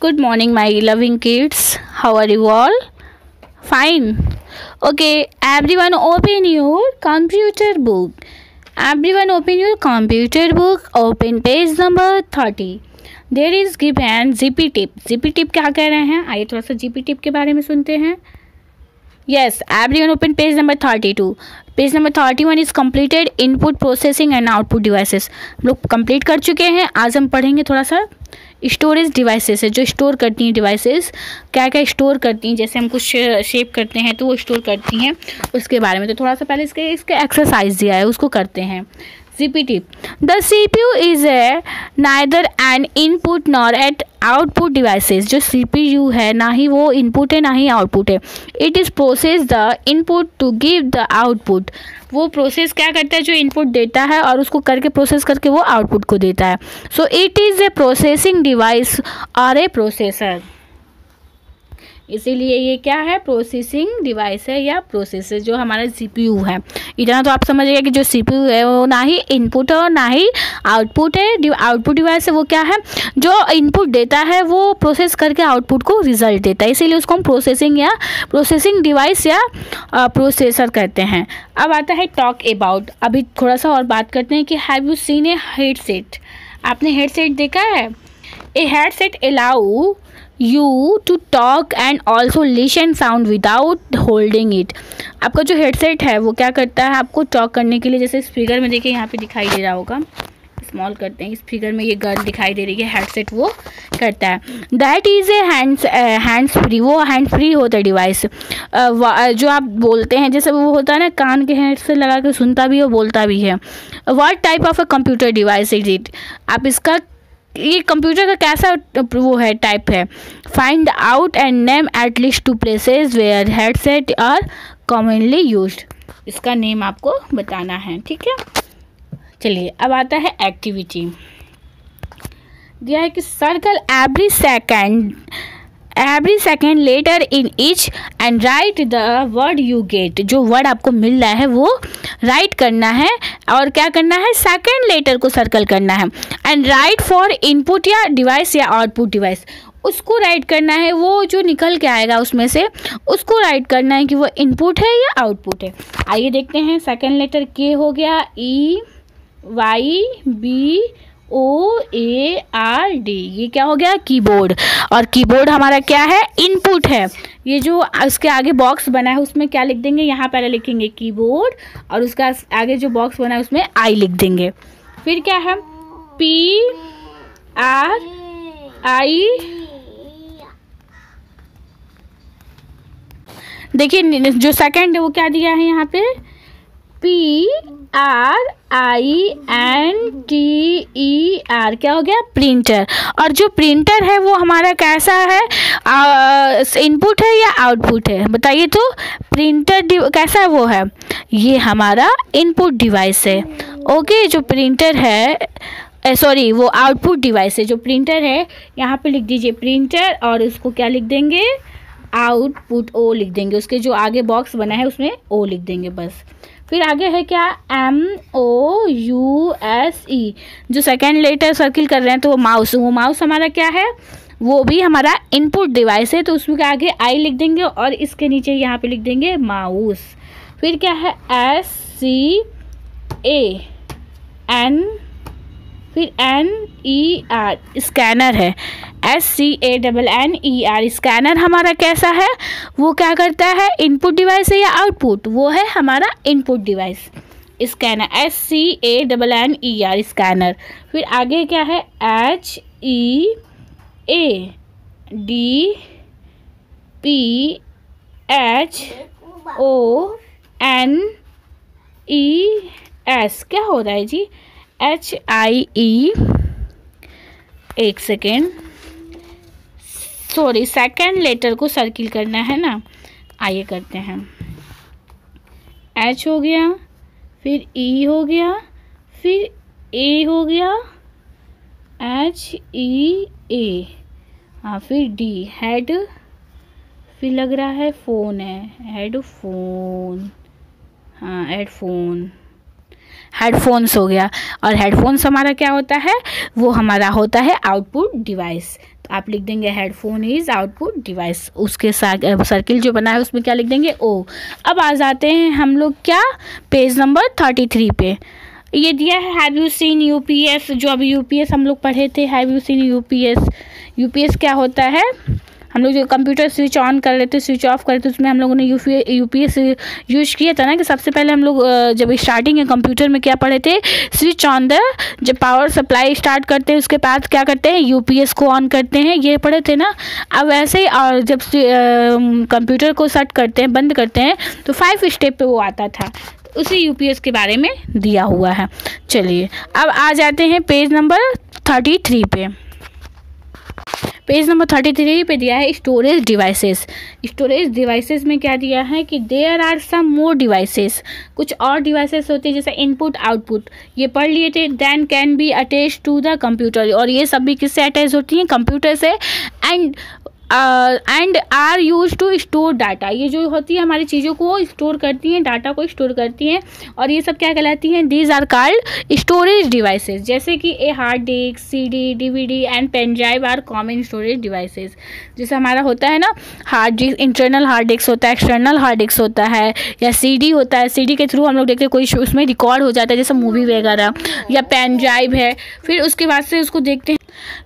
Good morning, my loving kids. How are you all? Fine. Okay, everyone open your computer book. Everyone open your computer book. Open page number 30. There is given GP tip. GP tip क्या कह रहे हैं? आइए थोड़ा सा GP tip के बारे में सुनते हैं. Yes, everyone open page number 32. Page number 31 is completed input processing and output devices. हम लोग कंप्लीट कर चुके हैं. आज हम पढ़ेंगे थोड़ा सा स्टोरेज डिवाइसेस है, जो स्टोर करती हैं डिवाइसेस, क्या क्या स्टोर करती हैं. जैसे हम कुछ शेप करते हैं तो वो स्टोर करती हैं, उसके बारे में. तो थोड़ा सा पहले इसके एक्सरसाइज दिया है, उसको करते हैं. GP tip. The CPU is neither an input nor an output devices. जो CPU है ना ही वो इनपुट है ना ही आउटपुट है. It is process the input to give the output. वो प्रोसेस क्या करता है, जो इनपुट देता है और उसको करके प्रोसेस करके वो आउटपुट को देता है. So it is a processing device और ए प्रोसेसर. इसीलिए ये क्या है, प्रोसेसिंग डिवाइस है या प्रोसेसर, जो हमारा CPU है. इतना तो आप समझिएगा कि जो CPU है वो ना ही इनपुट है और ना ही आउटपुट है. आउटपुट डिवाइस है वो क्या है, जो इनपुट देता है वो प्रोसेस करके आउटपुट को रिजल्ट देता है. इसीलिए उसको हम प्रोसेसिंग डिवाइस या प्रोसेसर कहते हैं. अब आता है टॉक अबाउट. अभी थोड़ा सा और बात करते हैं कि have you seen a headset. आपने हेडसेट देखा है? A headset allow you to talk and also listen sound without holding it. आपका जो हेडसेट है वो क्या करता है, आपको टॉक करने के लिए, जैसे इस फिगर में देखिए यहाँ पे दिखाई दे रहा होगा, स्मॉल करते हैं. इस फिगर में ये गर्ल दिखाई दे रही है, हेडसेट वो करता है. That is a hands free. वो हैंड्स फ्री होता है डिवाइस. जो आप बोलते हैं, जैसे वो होता है ना, कान के हेड से लगा के सुनता भी है और बोलता भी है. What type of a computer device is it. आप इसका, ये कंप्यूटर का कैसा वो है, टाइप है. Find out and name at least 2 places where headset are commonly used. इसका नेम आपको बताना है, ठीक है. चलिए अब आता है एक्टिविटी. दिया है कि circle every second letter in each and write the word you get. जो वर्ड आपको मिल रहा है वो राइट करना है और क्या करना है, सेकेंड लेटर को सर्कल करना है. एंड राइट फॉर इनपुट या डिवाइस या आउटपुट डिवाइस. उसको राइट करना है, वो जो निकल के आएगा उसमें से उसको राइट करना है कि वो इनपुट है या आउटपुट है. आइए देखते हैं. सेकेंड लेटर के हो गया, EYBOARD. ये क्या हो गया, कीबोर्ड. और कीबोर्ड हमारा क्या है, इनपुट है. ये जो इसके आगे बॉक्स बना है उसमें क्या लिख देंगे, यहाँ पहले लिखेंगे कीबोर्ड और उसका आगे जो बॉक्स बना है उसमें I लिख देंगे. फिर क्या है, PRI. देखिए जो सेकंड है वो क्या दिया है यहाँ पे, PRINTER. क्या हो गया, प्रिंटर. और जो प्रिंटर है वो हमारा कैसा है, इनपुट है या आउटपुट है, बताइए तो. प्रिंटर कैसा है, वो है, ये हमारा इनपुट डिवाइस है. ओके, जो प्रिंटर है, सॉरी वो आउटपुट डिवाइस है. जो प्रिंटर है यहाँ पे लिख दीजिए प्रिंटर और उसको क्या लिख देंगे, आउटपुट O लिख देंगे. उसके जो आगे बॉक्स बना है उसमें O लिख देंगे बस. फिर आगे है क्या, MOUSE. जो सेकेंड लेटर सर्किल कर रहे हैं तो वो माउस हमारा क्या है, वो भी हमारा इनपुट डिवाइस है. तो उसमें आगे I लिख देंगे और इसके नीचे यहाँ पे लिख देंगे माउस. फिर क्या है, SCAN. फिर NER, स्कैनर है. SCANNER. स्कैनर हमारा कैसा है, वो क्या करता है, इनपुट डिवाइस है या आउटपुट, वो है हमारा input device. Scanner, SCANNER, scanner. फिर आगे क्या है, HEADPHONES. क्या हो रहा है जी, HIE. एक सेकेंड, सॉरी, सेकेंड लेटर को सर्किल करना है ना. आइए करते हैं. H हो गया, फिर E हो गया, फिर A हो गया, HEA. हाँ, फिर D, हेड. फिर लग रहा है फ़ोन है, हेडफोन. हाँ, हेडफोन्स हो गया. और हेडफोन्स हमारा क्या होता है, वो हमारा होता है आउटपुट डिवाइस. आप लिख देंगे हेडफोन इज आउटपुट डिवाइस, उसके सर्किल जो बना है उसमें क्या लिख देंगे ओ। अब आ जाते हैं हम लोग क्या पेज नंबर 33 पे। ये दिया है हैव यू सीन यूपीएस, जो अभी यूपीएस हम लोग पढ़े थे। Have you scene UPS, UPS क्या होता है? हम लोग जो कंप्यूटर स्विच ऑन कर लेते स्विच ऑफ कर लेते उसमें हम लोगों ने यूपीएस यूज किया था ना, कि सबसे पहले हम लोग जब स्टार्टिंग है कंप्यूटर में क्या पढ़े थे, स्विच ऑन द, जब पावर सप्लाई स्टार्ट करते हैं उसके बाद क्या करते हैं, यूपीएस को ऑन करते हैं, ये पढ़े थे ना। अब वैसे ही और जब कंप्यूटर को शट करते हैं, बंद करते हैं, तो 5 स्टेप पे वो आता था, उसी यूपीएस के बारे में दिया हुआ है। चलिए अब आ जाते हैं पेज नंबर 33 पे। पेज नंबर 33 पे दिया है स्टोरेज डिवाइसेस। स्टोरेज डिवाइसेस में क्या दिया है कि there are some more devices, कुछ और डिवाइसेस होते हैं जैसे इनपुट आउटपुट, ये पढ़ लिए थे। Then can be attach to the computer, और ये सब भी किससे अटैच होती हैं, कंप्यूटर से। And are use to store data, ये जो होती है हमारी चीज़ों को स्टोर करती हैं, डाटा को स्टोर करती हैं, और ये सब क्या कहलाती हैं, these are called storage devices. जैसे कि a hard disk, CD, DVD and pen drive are common storage devices. जैसे हमारा होता है ना hard disk, internal hard disk होता है, एक्सटर्नल हार्ड डिस्क होता है, या सीडी होता है, सीडी के थ्रू हम लोग देखते हैं कोई उसमें रिकॉर्ड हो जाता है जैसे मूवी वगैरह, या पेन ड्राइव है, फिर उसके बाद से उसको देखते हैं।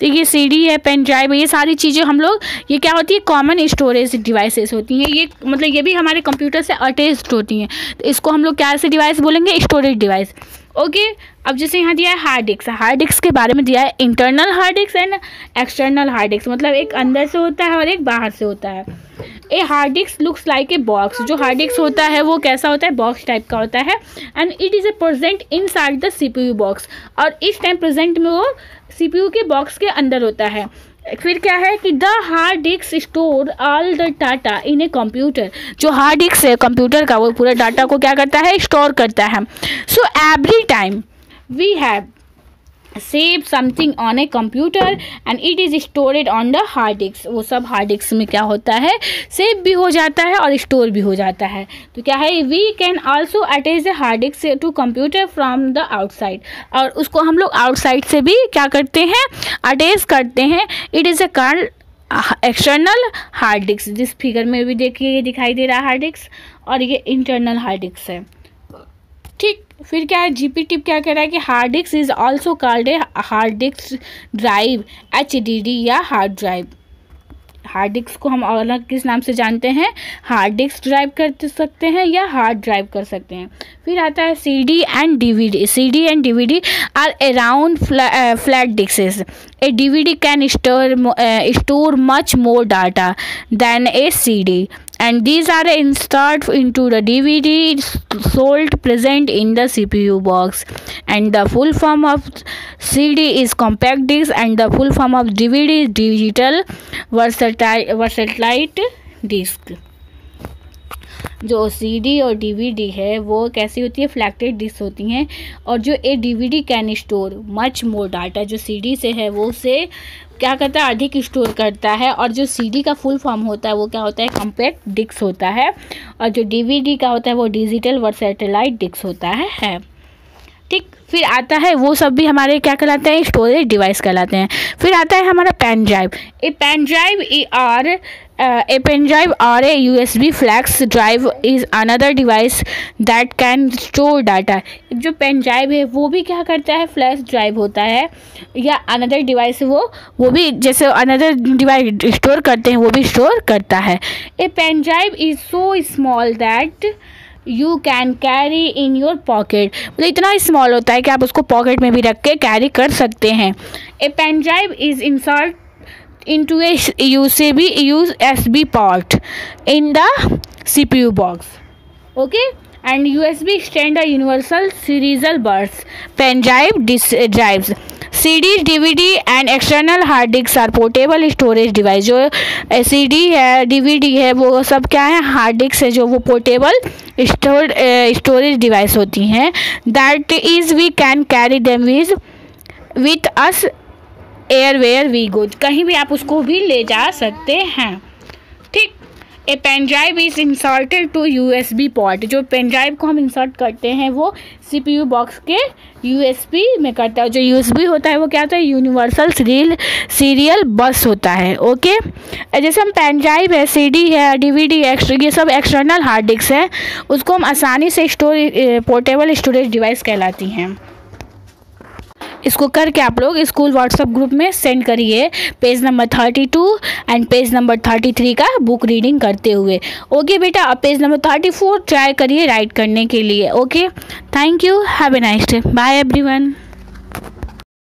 तो ये सीडी है, पेन ड्राइव है, ये सारी चीज़ें हम लोग, ये क्या होती है, कॉमन स्टोरेज डिवाइसेस होती हैं। ये मतलब ये भी हमारे कंप्यूटर से अटैच्ड होती हैं, तो इसको हम लोग क्या से डिवाइस बोलेंगे, स्टोरेज डिवाइस। ओके। अब जैसे यहाँ दिया है हार्ड डिस्क, हार्ड डिस्क के बारे में दिया है internal hard disc and external hard disk, मतलब एक अंदर से होता है और एक बाहर से होता है। ए hard disc looks like a box, जो हार्ड डिस्क होता है वो कैसा होता है, बॉक्स टाइप का होता है। And it is a present inside the CPU box, और इस टाइम प्रेजेंट में वो सीपीयू के बॉक्स के अंदर होता है। फिर क्या है कि the hard disc store all the data in a computer, जो हार्ड डिस्क है कंप्यूटर का वो पूरा डाटा को क्या करता है, स्टोर करता है। So every time we have save something on a computer and it is stored on the hard disk, वो सब हार्ड डिस्क में क्या होता है, सेव भी हो जाता है और स्टोर भी हो जाता है। तो क्या है, we can also attach the hard disk to computer from the outside, और उसको हम लोग आउटसाइड से भी क्या करते हैं, अटैच करते हैं। It is a called external hard disk, जिस फिगर में भी देखिए ये दिखाई दे रहा है हार्ड डिस्क, और ये इंटरनल हार्ड डिस्क है। ठीक। फिर क्या है, जीपी टिप क्या कह रहा है कि hard disk is also called a hard disk drive, HDD या हार्ड ड्राइव। हार्ड डिस्क को हम अलग किस नाम से जानते हैं, हार्ड डिस्क ड्राइव कर सकते हैं या हार्ड ड्राइव कर सकते हैं। फिर आता है CD and DVD। CD and DVD are around flat discs. A DVD can store much more data than a CD, and these are installed into the DVD sold present in the CPU box, and the full form of CD is compact disc and the full form of DVD is digital versatile disc। जो CD और DVD है वो कैसी होती है, flatted disc होती हैं, और जो ए DVD can store much more data, जो CD से है वो से क्या करता है, अधिक स्टोर करता है, और जो CD का फुल फॉर्म होता है वो क्या होता है, कॉम्पैक्ट डिस्क होता है, और जो DVD का होता है वो डिजिटल वर्सेटाइल डिस्क होता है। ठीक। फिर आता है वो सब भी हमारे क्या कहलाते हैं, स्टोरेज डिवाइस कहलाते हैं। फिर आता है हमारा पेन ड्राइव। ए पेन ड्राइव और ए USB flash drive is another device that can store data. जो पेन ड्राइव है वो भी क्या करता है, फ्लैश ड्राइव होता है, या अनदर डिवाइस वो भी जैसे अनदर डिवाइस स्टोर करते हैं वो भी स्टोर करता है। A pen drive is so small that you can carry in your pocket, मतलब इतना स्मॉल होता है कि आप उसको पॉकेट में भी रख के कैरी कर सकते हैं। A pen drive is insert into a USB port in the CPU box. Okay, and USB stand a universal serial bus pen drive drives। CD, DVD and external hard disks are portable storage device। जो CD है, DVD है, वो सब क्या है, hard disk है, जो वो पोर्टेबल स्टोरेज डिवाइस होती हैं। That is we can carry them with us wherever we go, कहीं भी आप उसको भी ले जा सकते हैं। ठीक। A pen drive is inserted to USB port. जो पेन ड्राइव को हम इंसर्ट करते हैं वो CPU बॉक्स के USB में करता है। जो USB होता है वो क्या होता है, यूनिवर्सल सीरियल बस होता है। ओके, जैसे हम पेन ड्राइव है, CD है, DVD है, ये सब एक्सटर्नल हार्ड डिस्क है, उसको हम आसानी से पोर्टेबल स्टोरेज डिवाइस कहलाती हैं। इसको करके आप लोग स्कूल व्हाट्सएप ग्रुप में सेंड करिए page number 32 and page number 33 का बुक रीडिंग करते हुए। ओके बेटा, अब पेज नंबर 34 ट्राई करिए राइट करने के लिए। Okay, thank you, have a nice day, bye everyone.